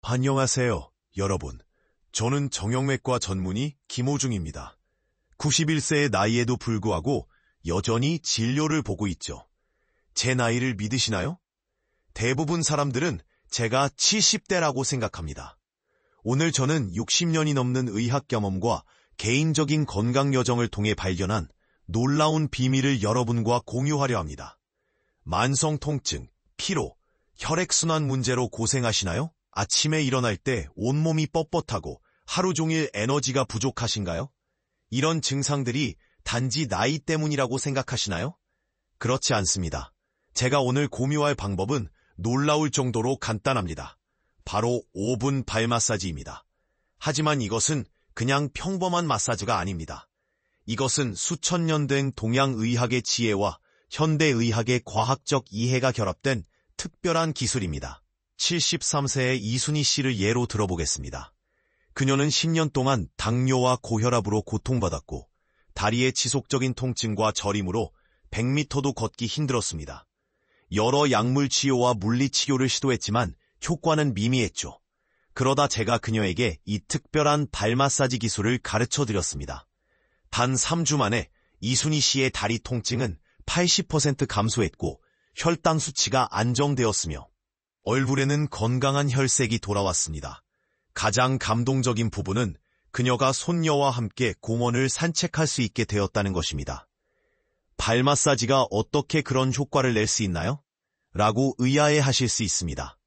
안녕하세요, 여러분. 저는 정형외과 전문의 김호중입니다. 91세의 나이에도 불구하고 여전히 진료를 보고 있죠. 제 나이를 믿으시나요? 대부분 사람들은 제가 70대라고 생각합니다. 오늘 저는 60년이 넘는 의학 경험과 개인적인 건강 여정을 통해 발견한 놀라운 비밀을 여러분과 공유하려 합니다. 만성 통증, 피로, 혈액순환 문제로 고생하시나요? 아침에 일어날 때 온몸이 뻣뻣하고 하루 종일 에너지가 부족하신가요? 이런 증상들이 단지 나이 때문이라고 생각하시나요? 그렇지 않습니다. 제가 오늘 공유할 방법은 놀라울 정도로 간단합니다. 바로 5분 발 마사지입니다. 하지만 이것은 그냥 평범한 마사지가 아닙니다. 이것은 수천 년 된 동양의학의 지혜와 현대의학의 과학적 이해가 결합된 특별한 기술입니다. 73세의 이순희 씨를 예로 들어보겠습니다. 그녀는 10년 동안 당뇨와 고혈압으로 고통받았고 다리의 지속적인 통증과 저림으로 100m도 걷기 힘들었습니다. 여러 약물 치료와 물리치료를 시도했지만 효과는 미미했죠. 그러다 제가 그녀에게 이 특별한 발 마사지 기술을 가르쳐드렸습니다. 단 3주 만에 이순희 씨의 다리 통증은 80% 감소했고 혈당 수치가 안정되었으며 얼굴에는 건강한 혈색이 돌아왔습니다. 가장 감동적인 부분은 그녀가 손녀와 함께 공원을 산책할 수 있게 되었다는 것입니다. 발 마사지가 어떻게 그런 효과를 낼 수 있나요? 라고 의아해 하실 수 있습니다.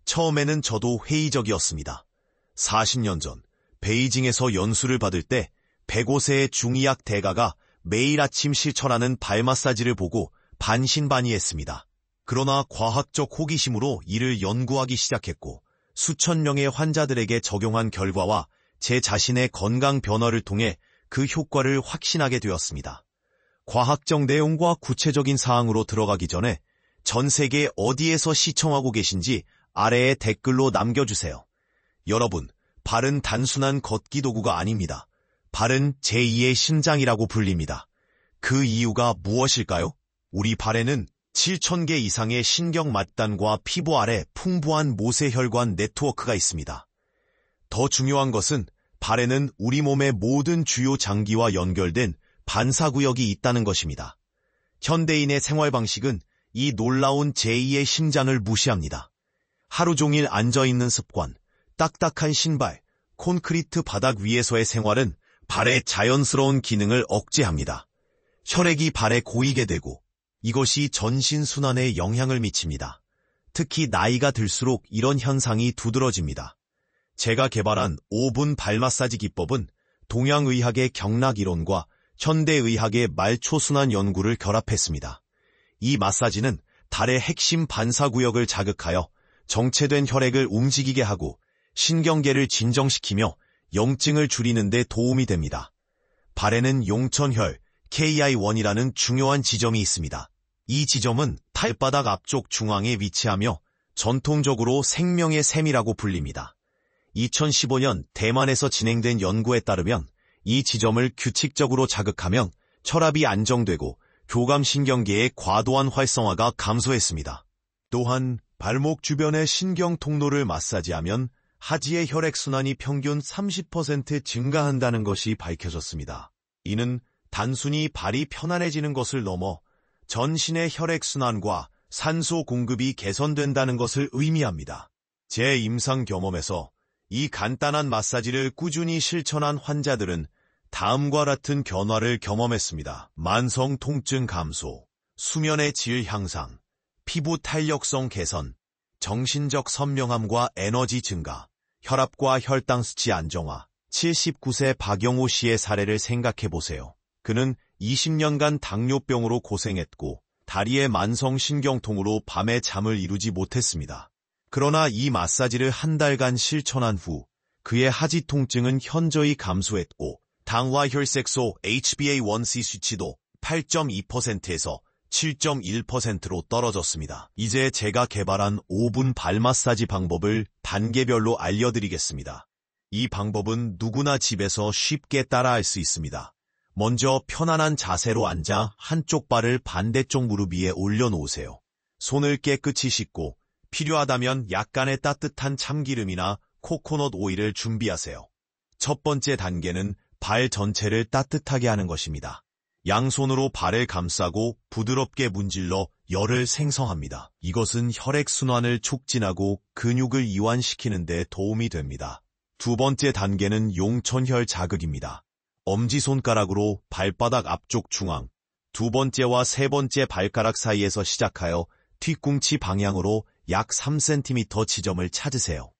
처음에는 저도 회의적이었습니다. 40년 전 베이징에서 연수를 받을 때 105세의 중의학 대가가 매일 아침 실천하는 발 마사지를 보고 반신반의했습니다. 그러나 과학적 호기심으로 이를 연구하기 시작했고 수천 명의 환자들에게 적용한 결과와 제 자신의 건강 변화를 통해 그 효과를 확신하게 되었습니다. 과학적 내용과 구체적인 사항으로 들어가기 전에 전 세계 어디에서 시청하고 계신지 아래에 댓글로 남겨주세요. 여러분, 발은 단순한 걷기 도구가 아닙니다. 발은 제2의 심장이라고 불립니다. 그 이유가 무엇일까요? 우리 발에는 7,000개 이상의 신경末端과 피부 아래 풍부한 모세혈관 네트워크가 있습니다. 더 중요한 것은 발에는 우리 몸의 모든 주요 장기와 연결된 반사구역이 있다는 것입니다. 현대인의 생활 방식은 이 놀라운 제2의 심장을 무시합니다. 하루 종일 앉아있는 습관, 딱딱한 신발, 콘크리트 바닥 위에서의 생활은 발의 자연스러운 기능을 억제합니다. 혈액이 발에 고이게 되고 이것이 전신순환에 영향을 미칩니다. 특히 나이가 들수록 이런 현상이 두드러집니다. 제가 개발한 5분 발 마사지 기법은 동양의학의 경락이론과 현대의학의 말초순환 연구를 결합했습니다. 이 마사지는 달의 핵심 반사구역을 자극하여 정체된 혈액을 움직이게 하고 신경계를 진정시키며 염증을 줄이는 데 도움이 됩니다. 발에는 용천혈, KI1이라는 중요한 지점이 있습니다. 이 지점은 발바닥 앞쪽 중앙에 위치하며 전통적으로 생명의 샘이라고 불립니다. 2015년 대만에서 진행된 연구에 따르면 이 지점을 규칙적으로 자극하면 혈압이 안정되고 교감신경계의 과도한 활성화가 감소했습니다. 또한 발목 주변의 신경 통로를 마사지하면 하지의 혈액순환이 평균 30% 증가한다는 것이 밝혀졌습니다. 이는 단순히 발이 편안해지는 것을 넘어 전신의 혈액순환과 산소 공급이 개선된다는 것을 의미합니다. 제 임상 경험에서 이 간단한 마사지를 꾸준히 실천한 환자들은 다음과 같은 변화를 경험했습니다. 만성 통증 감소, 수면의 질 향상, 피부 탄력성 개선, 정신적 선명함과 에너지 증가, 혈압과 혈당 수치 안정화. 79세 박영호 씨의 사례를 생각해보세요. 그는 20년간 당뇨병으로 고생했고 다리의 만성신경통으로 밤에 잠을 이루지 못했습니다. 그러나 이 마사지를 한 달간 실천한 후 그의 하지 통증은 현저히 감소했고 당화 혈색소 HbA1c 수치도 8.2%에서 7.1%로 떨어졌습니다. 이제 제가 개발한 5분 발 마사지 방법을 단계별로 알려드리겠습니다. 이 방법은 누구나 집에서 쉽게 따라할 수 있습니다. 먼저 편안한 자세로 앉아 한쪽 발을 반대쪽 무릎 위에 올려놓으세요. 손을 깨끗이 씻고 필요하다면 약간의 따뜻한 참기름이나 코코넛 오일을 준비하세요. 첫 번째 단계는 발 전체를 따뜻하게 하는 것입니다. 양손으로 발을 감싸고 부드럽게 문질러 열을 생성합니다. 이것은 혈액순환을 촉진하고 근육을 이완시키는 데 도움이 됩니다. 두 번째 단계는 용천혈 자극입니다. 엄지손가락으로 발바닥 앞쪽 중앙, 두 번째와 세 번째 발가락 사이에서 시작하여 뒤꿈치 방향으로 약 3cm 지점을 찾으세요.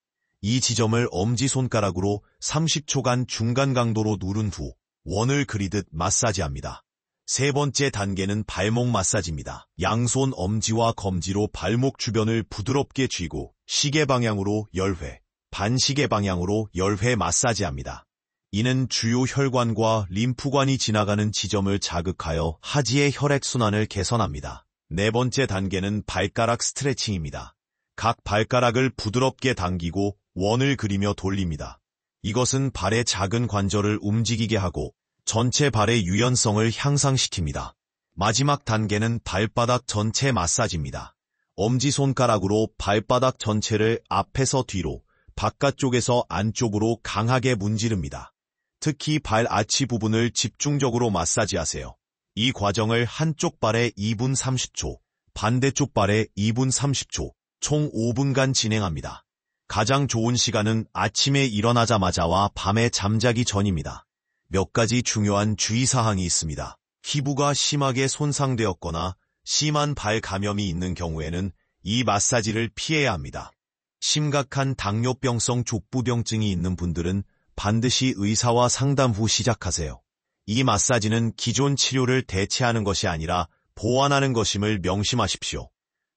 이 지점을 엄지손가락으로 30초간 중간 강도로 누른 후 원을 그리듯 마사지합니다. 세 번째 단계는 발목 마사지입니다. 양손 엄지와 검지로 발목 주변을 부드럽게 쥐고 시계 방향으로 10회, 반시계 방향으로 10회 마사지합니다. 이는 주요 혈관과 림프관이 지나가는 지점을 자극하여 하지의 혈액순환을 개선합니다. 네 번째 단계는 발가락 스트레칭입니다. 각 발가락을 부드럽게 당기고 원을 그리며 돌립니다. 이것은 발의 작은 관절을 움직이게 하고 전체 발의 유연성을 향상시킵니다. 마지막 단계는 발바닥 전체 마사지입니다. 엄지손가락으로 발바닥 전체를 앞에서 뒤로, 바깥쪽에서 안쪽으로 강하게 문지릅니다. 특히 발 아치 부분을 집중적으로 마사지하세요. 이 과정을 한쪽 발에 2분 30초, 반대쪽 발에 2분 30초, 총 5분간 진행합니다. 가장 좋은 시간은 아침에 일어나자마자와 밤에 잠자기 전입니다. 몇 가지 중요한 주의사항이 있습니다. 피부가 심하게 손상되었거나 심한 발 감염이 있는 경우에는 이 마사지를 피해야 합니다. 심각한 당뇨병성 족부병증이 있는 분들은 반드시 의사와 상담 후 시작하세요. 이 마사지는 기존 치료를 대체하는 것이 아니라 보완하는 것임을 명심하십시오.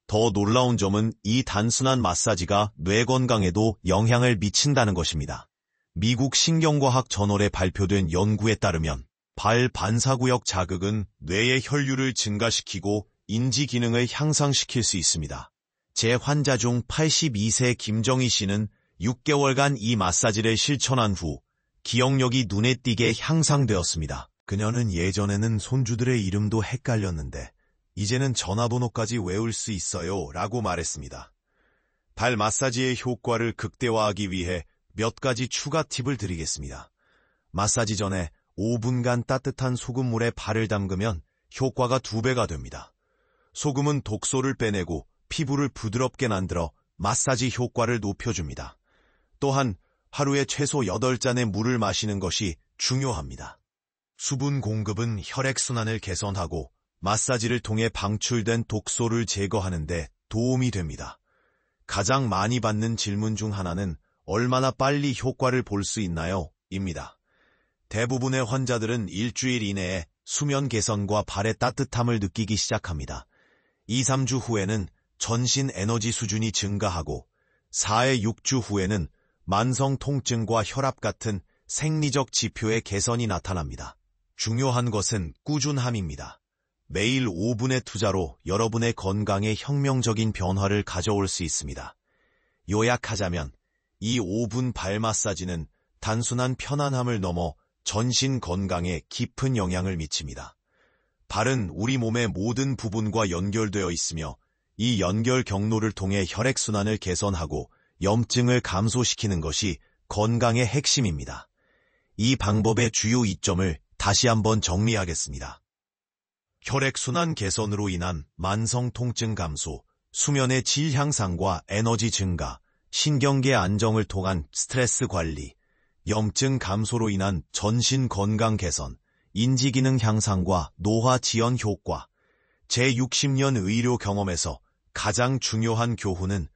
더 놀라운 점은 이 단순한 마사지가 뇌 건강에도 영향을 미친다는 것입니다. 미국 신경과학 저널에 발표된 연구에 따르면 발 반사구역 자극은 뇌의 혈류를 증가시키고 인지 기능을 향상시킬 수 있습니다. 제 환자 중 82세 김정희 씨는 6개월간 이 마사지를 실천한 후 기억력이 눈에 띄게 향상되었습니다. 그녀는 예전에는 손주들의 이름도 헷갈렸는데 이제는 전화번호까지 외울 수 있어요 라고 말했습니다. 발 마사지의 효과를 극대화하기 위해 몇 가지 추가 팁을 드리겠습니다. 마사지 전에 5분간 따뜻한 소금물에 발을 담그면 효과가 2배가 됩니다. 소금은 독소를 빼내고 피부를 부드럽게 만들어 마사지 효과를 높여줍니다. 또한 하루에 최소 8잔의 물을 마시는 것이 중요합니다. 수분 공급은 혈액순환을 개선하고 마사지를 통해 방출된 독소를 제거하는 데 도움이 됩니다. 가장 많이 받는 질문 중 하나는 얼마나 빨리 효과를 볼 수 있나요? 입니다. 대부분의 환자들은 일주일 이내에 수면 개선과 발의 따뜻함을 느끼기 시작합니다. 2, 3주 후에는 전신 에너지 수준이 증가하고 4에 6주 후에는 만성 통증과 혈압 같은 생리적 지표의 개선이 나타납니다. 중요한 것은 꾸준함입니다. 매일 5분의 투자로 여러분의 건강에 혁명적인 변화를 가져올 수 있습니다. 요약하자면 이 5분 발 마사지는 단순한 편안함을 넘어 전신 건강에 깊은 영향을 미칩니다. 발은 우리 몸의 모든 부분과 연결되어 있으며 이 연결 경로를 통해 혈액순환을 개선하고 염증을 감소시키는 것이 건강의 핵심입니다. 이 방법의 주요 이점을 다시 한번 정리하겠습니다. 혈액순환 개선으로 인한 만성 통증 감소, 수면의 질 향상과 에너지 증가, 신경계 안정을 통한 스트레스 관리, 염증 감소로 인한 전신 건강 개선, 인지기능 향상과 노화 지연 효과. 제60년 의료 경험에서 가장 중요한 교훈은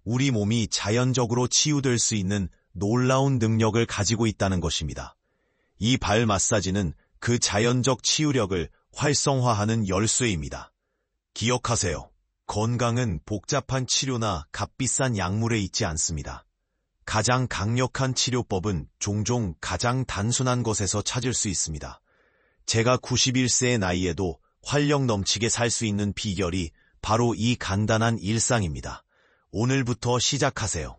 우리 몸이 자연적으로 치유될 수 있는 놀라운 능력을 가지고 있다는 것입니다. 이 발 마사지는 그 자연적 치유력을 활성화하는 열쇠입니다. 기억하세요. 건강은 복잡한 치료나 값비싼 약물에 있지 않습니다. 가장 강력한 치료법은 종종 가장 단순한 것에서 찾을 수 있습니다. 제가 91세의 나이에도 활력 넘치게 살 수 있는 비결이 바로 이 간단한 일상입니다. 오늘부터 시작하세요.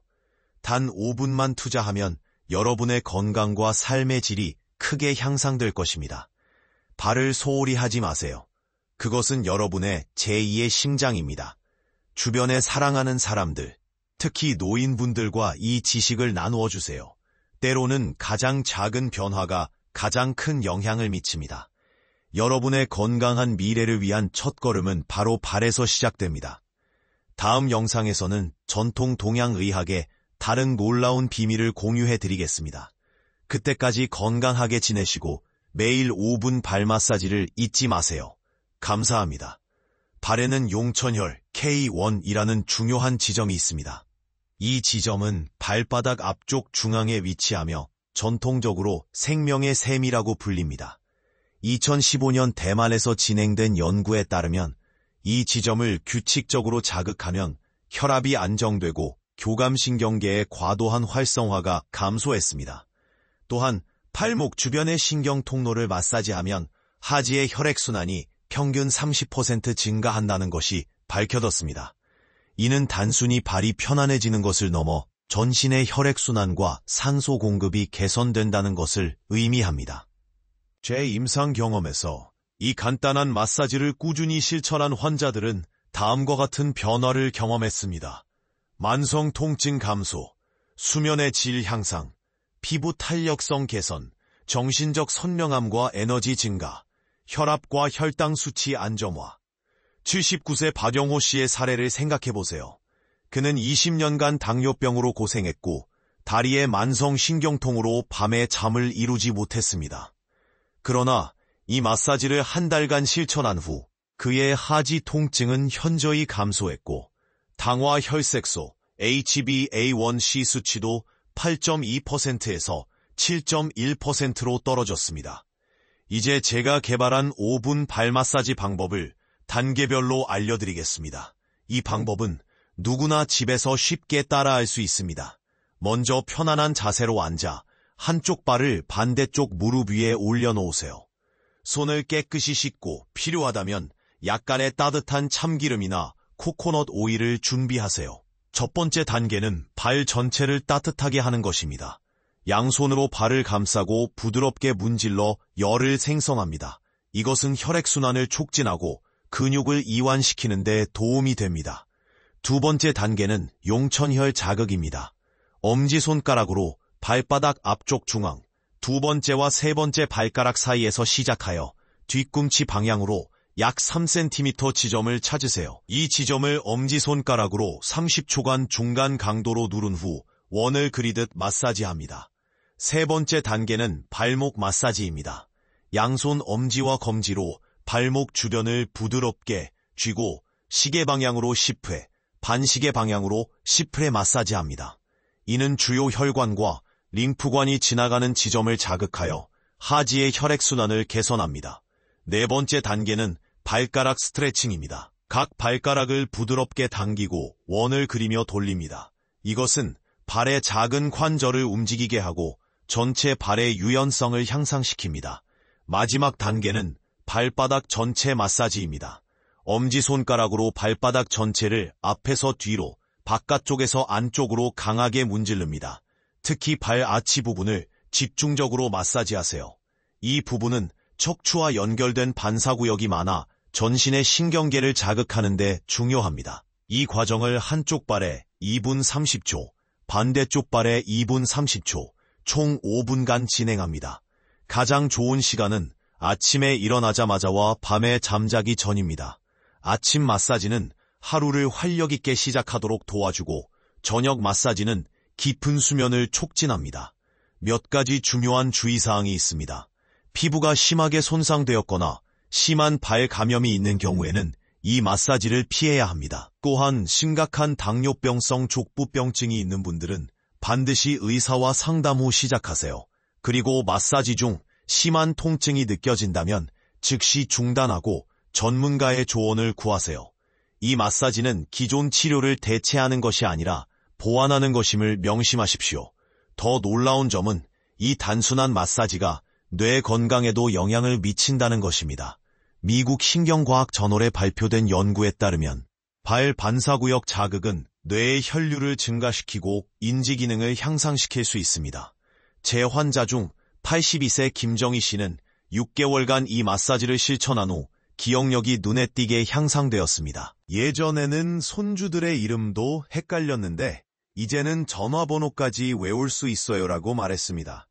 단 5분만 투자하면 여러분의 건강과 삶의 질이 크게 향상될 것입니다. 발을 소홀히 하지 마세요. 그것은 여러분의 제2의 심장입니다. 주변에 사랑하는 사람들, 특히 노인분들과 이 지식을 나누어 주세요. 때로는 가장 작은 변화가 가장 큰 영향을 미칩니다. 여러분의 건강한 미래를 위한 첫걸음은 바로 발에서 시작됩니다. 다음 영상에서는 전통 동양의학의 다른 놀라운 비밀을 공유해 드리겠습니다. 그때까지 건강하게 지내시고 매일 5분 발 마사지를 잊지 마세요. 감사합니다. 발에는 용천혈 K1이라는 중요한 지점이 있습니다. 이 지점은 발바닥 앞쪽 중앙에 위치하며 전통적으로 생명의 샘이라고 불립니다. 2015년 대만에서 진행된 연구에 따르면 이 지점을 규칙적으로 자극하면 혈압이 안정되고 교감신경계의 과도한 활성화가 감소했습니다. 또한 팔목 주변의 신경 통로를 마사지하면 하지의 혈액순환이 평균 30% 증가한다는 것이 밝혀졌습니다. 이는 단순히 발이 편안해지는 것을 넘어 전신의 혈액순환과 산소 공급이 개선된다는 것을 의미합니다. 제 임상 경험에서 이 간단한 마사지를 꾸준히 실천한 환자들은 다음과 같은 변화를 경험했습니다. 만성 통증 감소, 수면의 질 향상, 피부 탄력성 개선, 정신적 선명함과 에너지 증가, 혈압과 혈당 수치 안정화. 79세 박영호 씨의 사례를 생각해보세요. 그는 20년간 당뇨병으로 고생했고 다리의 만성 신경통으로 밤에 잠을 이루지 못했습니다. 그러나 이 마사지를 한 달간 실천한 후 그의 하지 통증은 현저히 감소했고 당화 혈색소 HbA1c 수치도 8.2%에서 7.1%로 떨어졌습니다. 이제 제가 개발한 5분 발 마사지 방법을 단계별로 알려드리겠습니다. 이 방법은 누구나 집에서 쉽게 따라할 수 있습니다. 먼저 편안한 자세로 앉아 한쪽 발을 반대쪽 무릎 위에 올려놓으세요. 손을 깨끗이 씻고 필요하다면 약간의 따뜻한 참기름이나 코코넛 오일을 준비하세요. 첫 번째 단계는 발 전체를 따뜻하게 하는 것입니다. 양손으로 발을 감싸고 부드럽게 문질러 열을 생성합니다. 이것은 혈액순환을 촉진하고 근육을 이완시키는 데 도움이 됩니다. 두 번째 단계는 용천혈 자극입니다. 엄지손가락으로 발바닥 앞쪽 중앙, 두 번째와 세 번째 발가락 사이에서 시작하여 뒤꿈치 방향으로 약 3cm 지점을 찾으세요. 이 지점을 엄지손가락으로 30초간 중간 강도로 누른 후 원을 그리듯 마사지합니다. 세 번째 단계는 발목 마사지입니다. 양손 엄지와 검지로 발목 주변을 부드럽게 쥐고 시계 방향으로 10회, 반시계 방향으로 10회 마사지합니다. 이는 주요 혈관과 림프관이 지나가는 지점을 자극하여 하지의 혈액순환을 개선합니다. 네 번째 단계는 발가락 스트레칭입니다. 각 발가락을 부드럽게 당기고 원을 그리며 돌립니다. 이것은 발의 작은 관절을 움직이게 하고 전체 발의 유연성을 향상시킵니다. 마지막 단계는 발바닥 전체 마사지입니다. 엄지손가락으로 발바닥 전체를 앞에서 뒤로, 바깥쪽에서 안쪽으로 강하게 문지릅니다. 특히 발 아치 부분을 집중적으로 마사지하세요. 이 부분은 척추와 연결된 반사구역이 많아 전신의 신경계를 자극하는 데 중요합니다. 이 과정을 한쪽 발에 2분 30초, 반대쪽 발에 2분 30초, 총 5분간 진행합니다. 가장 좋은 시간은 아침에 일어나자마자와 밤에 잠자기 전입니다. 아침 마사지는 하루를 활력 있게 시작하도록 도와주고 저녁 마사지는 깊은 수면을 촉진합니다. 몇 가지 중요한 주의사항이 있습니다. 피부가 심하게 손상되었거나 심한 발 감염이 있는 경우에는 이 마사지를 피해야 합니다. 또한 심각한 당뇨병성 족부병증이 있는 분들은 반드시 의사와 상담 후 시작하세요. 그리고 마사지 중 심한 통증이 느껴진다면 즉시 중단하고 전문가의 조언을 구하세요. 이 마사지는 기존 치료를 대체하는 것이 아니라 보완하는 것임을 명심하십시오. 더 놀라운 점은 이 단순한 마사지가 뇌 건강에도 영향을 미친다는 것입니다. 미국 신경과학 저널에 발표된 연구에 따르면 발 반사구역 자극은 뇌의 혈류를 증가시키고 인지 기능을 향상시킬 수 있습니다. 제 환자 중 82세 김정희 씨는 6개월간 이 마사지를 실천한 후 기억력이 눈에 띄게 향상되었습니다. 예전에는 손주들의 이름도 헷갈렸는데 이제는 전화번호까지 외울 수 있어요라고 말했습니다.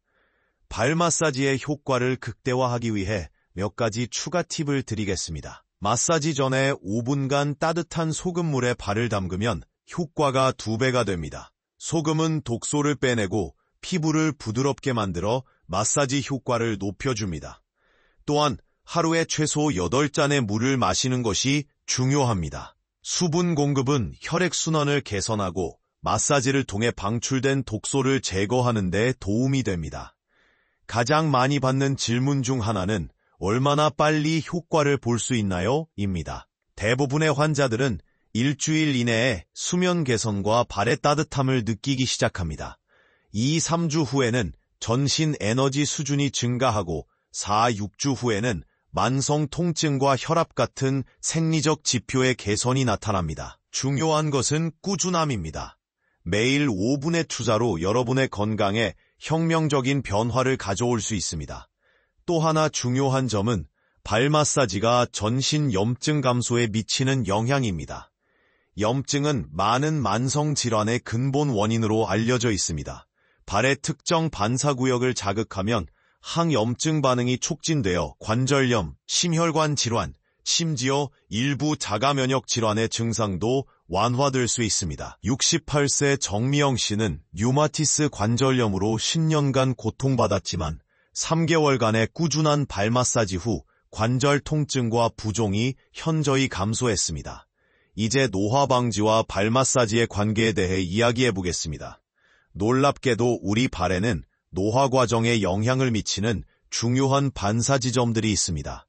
발 마사지의 효과를 극대화하기 위해 몇 가지 추가 팁을 드리겠습니다. 마사지 전에 5분간 따뜻한 소금물에 발을 담그면 효과가 2배가 됩니다. 소금은 독소를 빼내고 피부를 부드럽게 만들어 마사지 효과를 높여줍니다. 또한 하루에 최소 8잔의 물을 마시는 것이 중요합니다. 수분 공급은 혈액순환을 개선하고 마사지를 통해 방출된 독소를 제거하는 데 도움이 됩니다. 가장 많이 받는 질문 중 하나는 얼마나 빨리 효과를 볼 수 있나요? 입니다. 대부분의 환자들은 일주일 이내에 수면 개선과 발의 따뜻함을 느끼기 시작합니다. 2-3주 후에는 전신 에너지 수준이 증가하고 4-6주 후에는 만성 통증과 혈압 같은 생리적 지표의 개선이 나타납니다. 중요한 것은 꾸준함입니다. 매일 5분의 투자로 여러분의 건강에 혁명적인 변화를 가져올 수 있습니다. 또 하나 중요한 점은 발 마사지가 전신 염증 감소에 미치는 영향입니다. 염증은 많은 만성 질환의 근본 원인으로 알려져 있습니다. 발의 특정 반사구역을 자극하면 항염증 반응이 촉진되어 관절염, 심혈관 질환, 심지어 일부 자가면역 질환의 증상도 완화될 수 있습니다. 68세 정미영 씨는 류마티스 관절염으로 10년간 고통받았지만 3개월간의 꾸준한 발 마사지 후 관절 통증과 부종이 현저히 감소했습니다. 이제 노화 방지와 발 마사지의 관계에 대해 이야기해 보겠습니다. 놀랍게도 우리 발에는 노화 과정에 영향을 미치는 중요한 반사 지점들이 있습니다.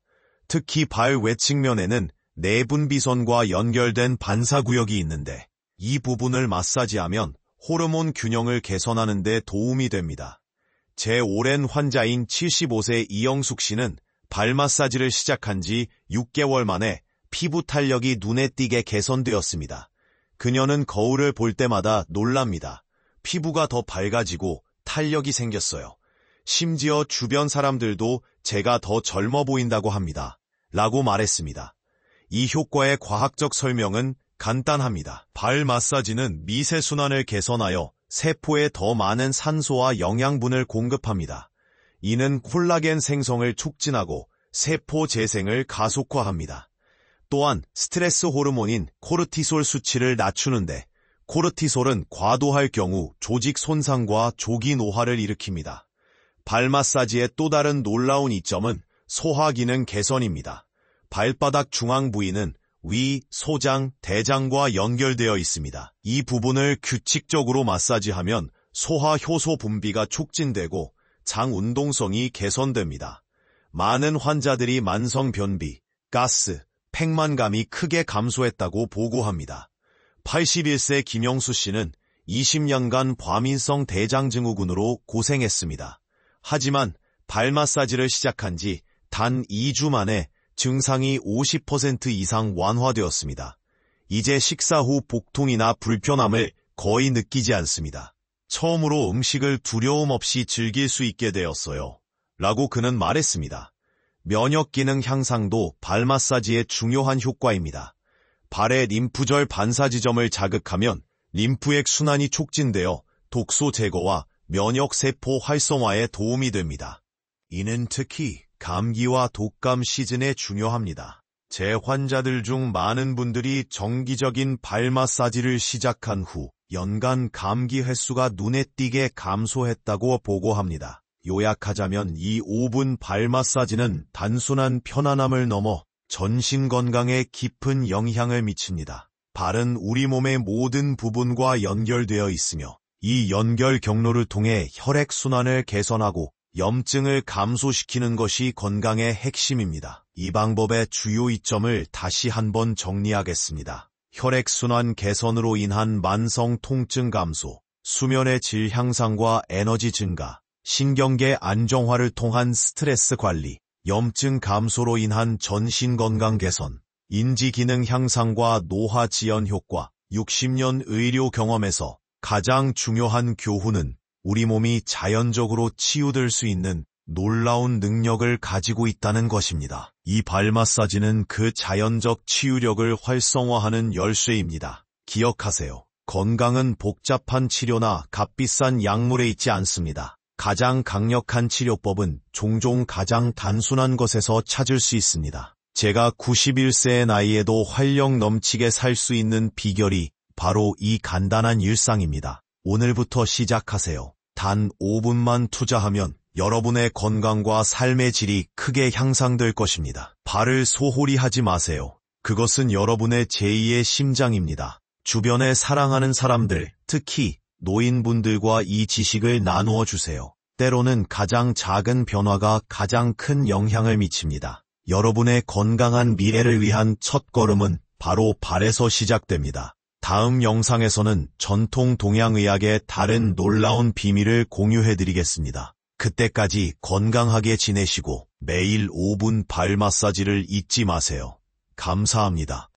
특히 발 외측면에는 내분비선과 연결된 반사구역이 있는데 이 부분을 마사지하면 호르몬 균형을 개선하는 데 도움이 됩니다. 제 오랜 환자인 75세 이영숙 씨는 발 마사지를 시작한 지 6개월 만에 피부 탄력이 눈에 띄게 개선되었습니다. 그녀는 거울을 볼 때마다 놀랍니다. 피부가 더 밝아지고 탄력이 생겼어요. 심지어 주변 사람들도 제가 더 젊어 보인다고 합니다. 라고 말했습니다. 이 효과의 과학적 설명은 간단합니다. 발 마사지는 미세순환을 개선하여 세포에 더 많은 산소와 영양분을 공급합니다. 이는 콜라겐 생성을 촉진하고 세포 재생을 가속화합니다. 또한 스트레스 호르몬인 코르티솔 수치를 낮추는데 코르티솔은 과도할 경우 조직 손상과 조기 노화를 일으킵니다. 발 마사지의 또 다른 놀라운 이점은 소화 기능 개선입니다. 발바닥 중앙 부위는 위, 소장, 대장과 연결되어 있습니다. 이 부분을 규칙적으로 마사지하면 소화 효소 분비가 촉진되고 장 운동성이 개선됩니다. 많은 환자들이 만성 변비, 가스, 팽만감이 크게 감소했다고 보고합니다. 81세 김영수 씨는 20년간 과민성 대장증후군으로 고생했습니다. 하지만 발 마사지를 시작한 지 단 2주 만에 증상이 50% 이상 완화되었습니다. 이제 식사 후 복통이나 불편함을 거의 느끼지 않습니다. 처음으로 음식을 두려움 없이 즐길 수 있게 되었어요. 라고 그는 말했습니다. 면역 기능 향상도 발 마사지의 중요한 효과입니다. 발의 림프절 반사 지점을 자극하면 림프액 순환이 촉진되어 독소 제거와 면역세포 활성화에 도움이 됩니다. 이는 특히 감기와 독감 시즌에 중요합니다. 제 환자들 중 많은 분들이 정기적인 발 마사지를 시작한 후 연간 감기 횟수가 눈에 띄게 감소했다고 보고합니다. 요약하자면 이 5분 발 마사지는 단순한 편안함을 넘어 전신 건강에 깊은 영향을 미칩니다. 발은 우리 몸의 모든 부분과 연결되어 있으며 이 연결 경로를 통해 혈액순환을 개선하고 염증을 감소시키는 것이 건강의 핵심입니다. 이 방법의 주요 이점을 다시 한번 정리하겠습니다. 혈액순환 개선으로 인한 만성 통증 감소, 수면의 질 향상과 에너지 증가, 신경계 안정화를 통한 스트레스 관리, 염증 감소로 인한 전신 건강 개선, 인지 기능 향상과 노화 지연 효과, 60년 의료 경험에서 가장 중요한 교훈은 우리 몸이 자연적으로 치유될 수 있는 놀라운 능력을 가지고 있다는 것입니다. 이 발 마사지는 그 자연적 치유력을 활성화하는 열쇠입니다. 기억하세요. 건강은 복잡한 치료나 값비싼 약물에 있지 않습니다. 가장 강력한 치료법은 종종 가장 단순한 것에서 찾을 수 있습니다. 제가 91세의 나이에도 활력 넘치게 살 수 있는 비결이 바로 이 간단한 일상입니다. 오늘부터 시작하세요. 단 5분만 투자하면 여러분의 건강과 삶의 질이 크게 향상될 것입니다. 발을 소홀히 하지 마세요. 그것은 여러분의 제2의 심장입니다. 주변에 사랑하는 사람들, 특히 노인분들과 이 지식을 나누어 주세요. 때로는 가장 작은 변화가 가장 큰 영향을 미칩니다. 여러분의 건강한 미래를 위한 첫걸음은 바로 발에서 시작됩니다. 다음 영상에서는 전통 동양의학의 다른 놀라운 비밀을 공유해드리겠습니다. 그때까지 건강하게 지내시고 매일 5분 발 마사지를 잊지 마세요. 감사합니다.